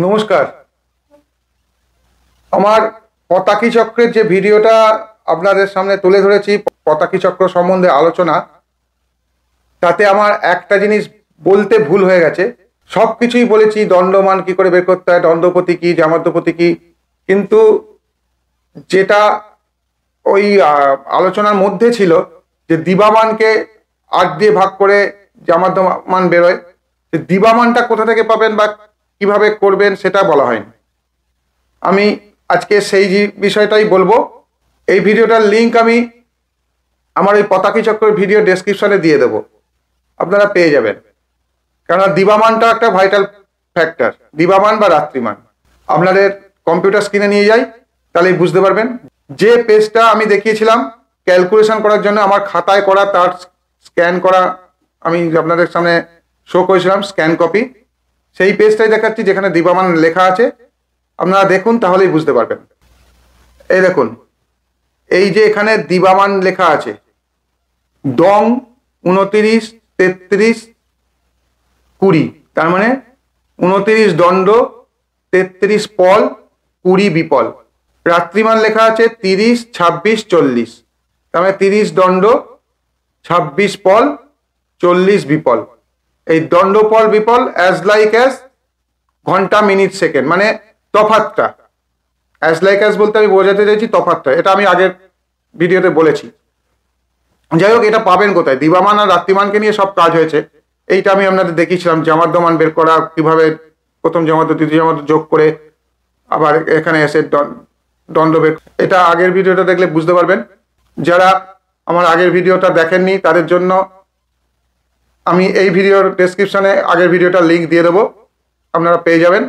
নমস্কার। আমার পতাকি চক্রের যে ভিডিওটা আপনাদের সামনে তুলে ধরেছি, পতাকি চক্র সম্বন্ধে আলোচনা, তাতে আমার একটা জিনিস বলতে ভুল হয়ে গেছে। সব কিছুই বলেছি, দণ্ডমান কি করে বের করতে হয়, দণ্ডপতি কি, জামাদ্যপতি কি, কিন্তু যেটা ওই আলোচনার মধ্যে ছিল যে দিবামানকে ৮ দিয়ে ভাগ করে জামাদ্যমান বেরোয়, দিবামানটা কোথা থেকে পাবেন বা কিভাবে করবেন সেটা বলা হয়নি। আমি আজকে সেই বিষয়টাই বলবো। এই ভিডিওটার লিঙ্ক আমি আমার ওই পতাকি চক্রের ভিডিও ডেসক্রিপশনে দিয়ে দেবো, আপনারা পেয়ে যাবেন। কেননা দিবামানটা একটা ভাইটাল ফ্যাক্টর, দিবামান বা রাত্রিমান। আপনাদের কম্পিউটার স্ক্রিনে নিয়ে যাই, তাহলেই বুঝতে পারবেন। যে পেজটা আমি দেখিয়েছিলাম ক্যালকুলেশন করার জন্য, আমার খাতায় করা, তার স্ক্যান করা আমি আপনাদের সামনে শো করেছিলাম, স্ক্যান কপি, সেই পেজটাই দেখাচ্ছি যেখানে দিবামান লেখা আছে। আপনারা দেখুন, তাহলেই বুঝতে পারবেন। এই দেখুন, এই যে এখানে দিবামান লেখা আছে, দং 29, 33, 20, তার মানে 29 দণ্ড, 33 পল, 20 বিপল। রাত্রিমান লেখা আছে 30, 26, 40, তার মানে 30 দণ্ড, 26 পল, 40 বিপল। এই দণ্ড, পল, বিপল অ্যাজ লাইক অ্যাজ ঘন্টা, মিনিট, সেকেন্ড, মানে তফাৎটা। অ্যাজ লাইক অ্যাজ বলতে আমি বোঝাতে চাইছি তফাৎটা, এটা আমি আগের ভিডিওতে বলেছি। যাই হোক, এটা পাবেন কোথায়? দিবামান আর রাত্রিমানকে নিয়ে সব কাজ হয়েছে। এইটা আমি আপনাদের দেখিয়েছিলাম, জামাদ্যমান বের করা কিভাবে, প্রথম জামাদ্য দ্বিতীয় জামাদ্য যোগ করে আবার এখানে এসে দণ্ড বের। এটা আগের ভিডিওটা দেখলে বুঝতে পারবেন। যারা আমার আগের ভিডিওটা দেখেননি তাদের জন্য আমি এই ভিডিওর ডেসক্রিপশনে আগের ভিডিওটার লিঙ্ক দিয়ে দেবো, আপনারা পেয়ে যাবেন।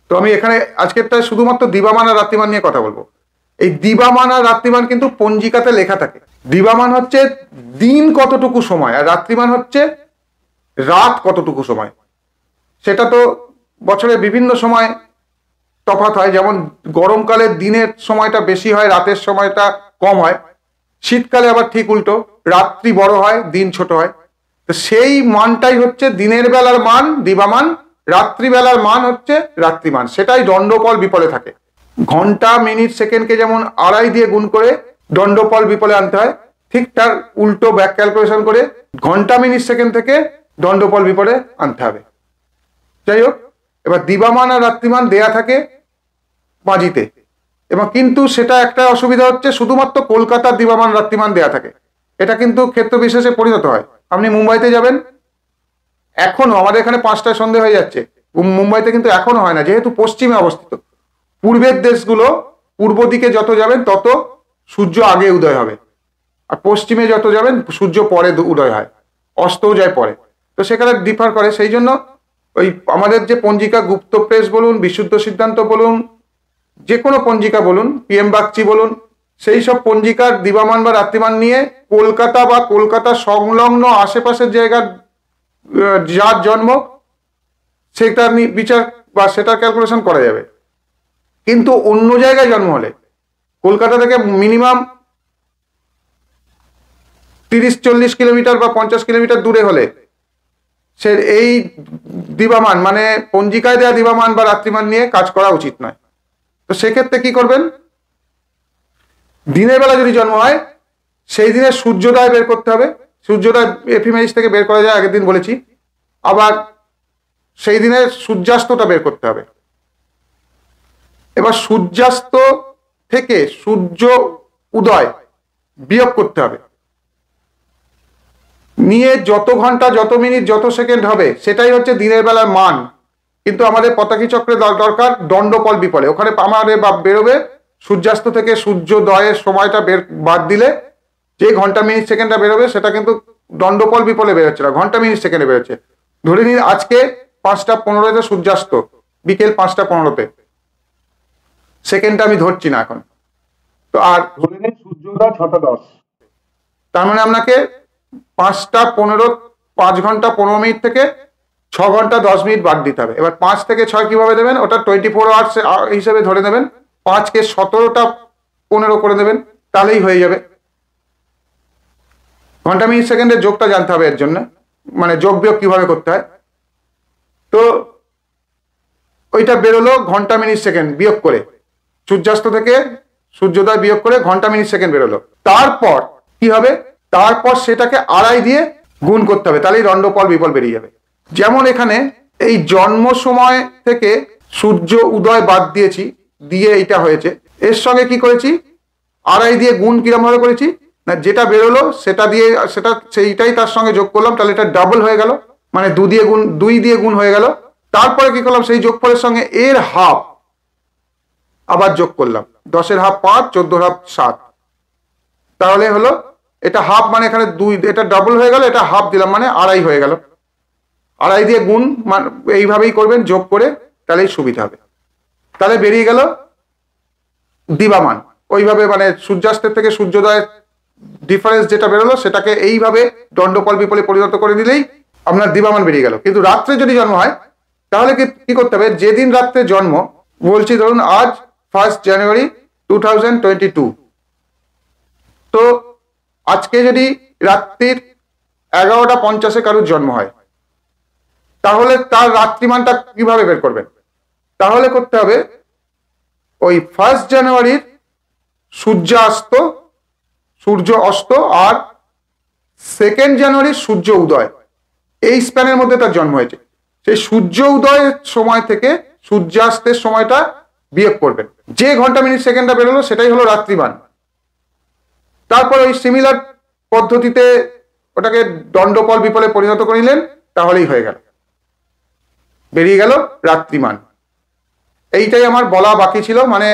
তো আমি এখানে আজকেরটা শুধুমাত্র দিবামান আর রাত্রিমান নিয়ে কথা বলবো। এই দিবামান আর রাত্রিমান কিন্তু পঞ্জিকাতে লেখা থাকে। দিবামান হচ্ছে দিন কতটুকু সময়, আর রাত্রিমান হচ্ছে রাত কতটুকু সময়। সেটা তো বছরের বিভিন্ন সময় তফাৎ হয়, যেমন গরমকালে দিনের সময়টা বেশি হয়, রাতের সময়টা কম হয়। শীতকালে আবার ঠিক উল্টো, রাত্রি বড় হয়, দিন ছোট হয়। তো সেই মানটাই হচ্ছে দিনের বেলার মান দিবামান, রাত্রিবেলার মান হচ্ছে রাত্রিমান। সেটাই দণ্ডপল বিপলে থাকে। ঘন্টা, মিনিট, সেকেন্ডকে যেমন 2.5 দিয়ে গুণ করে দণ্ডপল বিপলে আনতে হয়, ঠিক তার উল্টো ব্যাক ক্যালকুলেশন করে ঘন্টা, মিনিট, সেকেন্ড থেকে দণ্ডপল বিপলে আনতে হবে। যাই হোক, এবার দিবামান আর রাত্রিমান দেয়া থাকে পাঁজিতে, এবং কিন্তু সেটা একটা অসুবিধা হচ্ছে, শুধুমাত্র কলকাতার দিবামান রাত্রিমান দেয়া থাকে। এটা কিন্তু ক্ষেত্র বিশেষে পরিণত হয়। আপনি মুম্বাইতে যাবেন, এখনো আমাদের এখানে 5টায় সন্ধে হয়ে যাচ্ছে, মুম্বাইতে কিন্তু এখনো হয় না, যেহেতু পশ্চিমে অবস্থিত। পূর্বের দেশগুলো, পূর্ব দিকে যত যাবেন তত সূর্য আগে উদয় হবে, আর পশ্চিমে যত যাবেন সূর্য পরে উদয় হয়, অস্তও যায় পরে। তো সেখানে ডিফার করে। সেই জন্য ওই আমাদের যে পঞ্জিকা, গুপ্ত প্রেস বলুন, বিশুদ্ধ সিদ্ধান্ত বলুন, যে কোনো পঞ্জিকা বলুন, পিএম বাগচি বলুন, সেই সব পঞ্জিকার দিবামান বা রাত্রিমান নিয়ে কলকাতা বা কলকাতা সংলগ্ন আশেপাশের জায়গার যার জন্ম, সেটার বিচার বা সেটার ক্যালকুলেশন করা যাবে। কিন্তু অন্য জায়গায় জন্ম হলে, কলকাতা থেকে মিনিমাম 30-40 কিলোমিটার বা 50 কিলোমিটার দূরে হলে, সে এই দিবামান মানে পঞ্জিকায় দেওয়া দিবামান বা রাত্রিমান নিয়ে কাজ করা উচিত নয়। তো সেক্ষেত্রে কি করবেন? দিনের বেলা যদি জন্ম হয়, সেই দিনে সূর্যোদয় বের করতে হবে। সূর্যোদয় এফিমেরিস থেকে বের করা যায়, আগের দিন বলেছি। আবার সেই দিনের সূর্যাস্তটা বের করতে হবে। এবার সূর্যাস্ত থেকে সূর্য উদয় বিয়োগ করতে হবে, নিয়ে যত ঘন্টা, যত মিনিট, যত সেকেন্ড হবে সেটাই হচ্ছে দিনের বেলার মান। কিন্তু আমাদের পতাকি চক্রে দরকার দণ্ডপল বিপলে। ওখানে আমাদের বেরোবে সূর্যাস্ত থেকে সূর্যোদয়ের সময়টা বাদ দিলে যে ঘন্টা, মিনিট, সেকেন্ডটা বেরোবে সেটা কিন্তু দণ্ডপল বিপলে বেরোচ্ছে না, ঘন্টা, মিনিট, সেকেন্ডে বেরোচ্ছে। ধরে নিন আজকে 5:15 সূর্যাস্ত, বিকেল 5:15, সেকেন্ডটা আমি ধরছি না এখন। তো আর ধরে নিন সূর্যোদয় 6:10, তার মানে আপনাকে 5:15, 5 ঘন্টা 15 মিনিট থেকে 6 ঘন্টা 10 মিনিট বাদ দিতে হবে। এবার 5 থেকে 6 কিভাবে দেবেন? ওটা 24 আওয়ার্স হিসেবে ধরে নেবেন। 5কে 17টা 15 করে দেবেন, তাহলেই হয়ে যাবে। ঘন্টা, মিনিট, সেকেন্ডের যোগটা জানতে হবে এর জন্য, মানে যোগ বিয়োগ কিভাবে করতে হয়। তো ওইটা বেরোলো ঘন্টা মিনিট সেকেন্ড বিয়োগ করে, সূর্যাস্ত থেকে সূর্যোদয় বিয়োগ করে ঘন্টা মিনিট সেকেন্ড বেরোলো। তারপর কি হবে, তারপর সেটাকে আড়াই দিয়ে গুণ করতে হবে, তাহলেই দণ্ডফল বিফল বেরিয়ে যাবে। যেমন এখানে এই জন্ম সময় থেকে সূর্য উদয় বাদ দিয়েছি, দিয়ে এইটা হয়েছে, এর সঙ্গে কি করেছি, আড়াই দিয়ে গুণ কিরম ভাবে করেছি না, যেটা বেরোলো সেটা দিয়ে সেইটাই তার সঙ্গে যোগ করলাম, তাহলে এটা ডাবল হয়ে গেল, মানে 2 দিয়ে গুণ হয়ে গেল। তারপরে কি করলাম, সেই যোগফলের সঙ্গে এর হাফ আবার যোগ করলাম, 10-এর হাফ 5, 14-এর হাফ 7, তাহলে হলো এটা হাফ, মানে এখানে 2, এটা ডাবল হয়ে গেল, এটা হাফ দিলাম মানে আড়াই হয়ে গেল। আড়াই দিয়ে গুণ এইভাবেই করবেন যোগ করে, তাহলেই সুবিধা হবে। তাহলে বেরিয়ে গেল দিবামান। ওইভাবে মানে সূর্যাস্তের থেকে সূর্যোদয়ের ডিফারেন্স যেটা বেরোলো সেটাকে এইভাবে দণ্ডফল বিফলে পরিণত করে দিলেই আপনার দিবামান বেরিয়ে গেল। কিন্তু রাত্রে যদি জন্ম হয় তাহলে কি করতে হবে, যেদিন রাত্রে জন্ম, বলছি ধরুন আজ 1 জানুয়ারি 2022, তো আজকে যদি রাত্রির 11:50 কারোর জন্ম হয়, তাহলে তার রাত্রিমানটা কিভাবে বের করবেন, তাহলে করতে হবে ওই 1 জানুয়ারির সূর্য অস্ত আর 2 জানুয়ারির সূর্য উদয়, এই স্প্যানের মধ্যে তার জন্ম হয়েছে, সেই সূর্য উদয়ের সময় থেকে সূর্যাস্তের সময়টা বিয়োগ করবেন, যে ঘন্টা মিনিট সেকেন্ডটা বেরোলো সেটাই হলো রাত্রিমান। তারপর ওই সিমিলার পদ্ধতিতে ওটাকে দণ্ডফল বিফলে পরিণত করে নিলেন, তাহলেই হয়ে গেল, বেরিয়ে গেল রাত্রিমান। এইটাই আমার বলা বাকি ছিল, মানে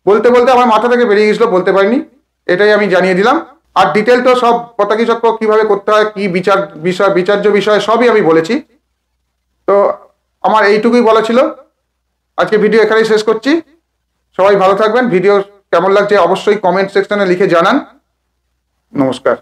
বলতে বলতে আমার মাথা থেকে বেরিয়ে গেছিল, বলতে পারিনি, এটাই আমি জানিয়ে দিলাম। আর ডিটেল তো সব পতাকি চক্র কিভাবে করতে হয়, কি বিচার্য বিষয় সবই আমি বলেছি। তো আমার এইটুকুই বলা ছিল, আজকে ভিডিও এখানেই শেষ করছি। সবাই ভালো থাকবেন। ভিডিও কেমন লাগছে অবশ্যই কমেন্ট সেকশনে লিখে জানান। নমস্কার।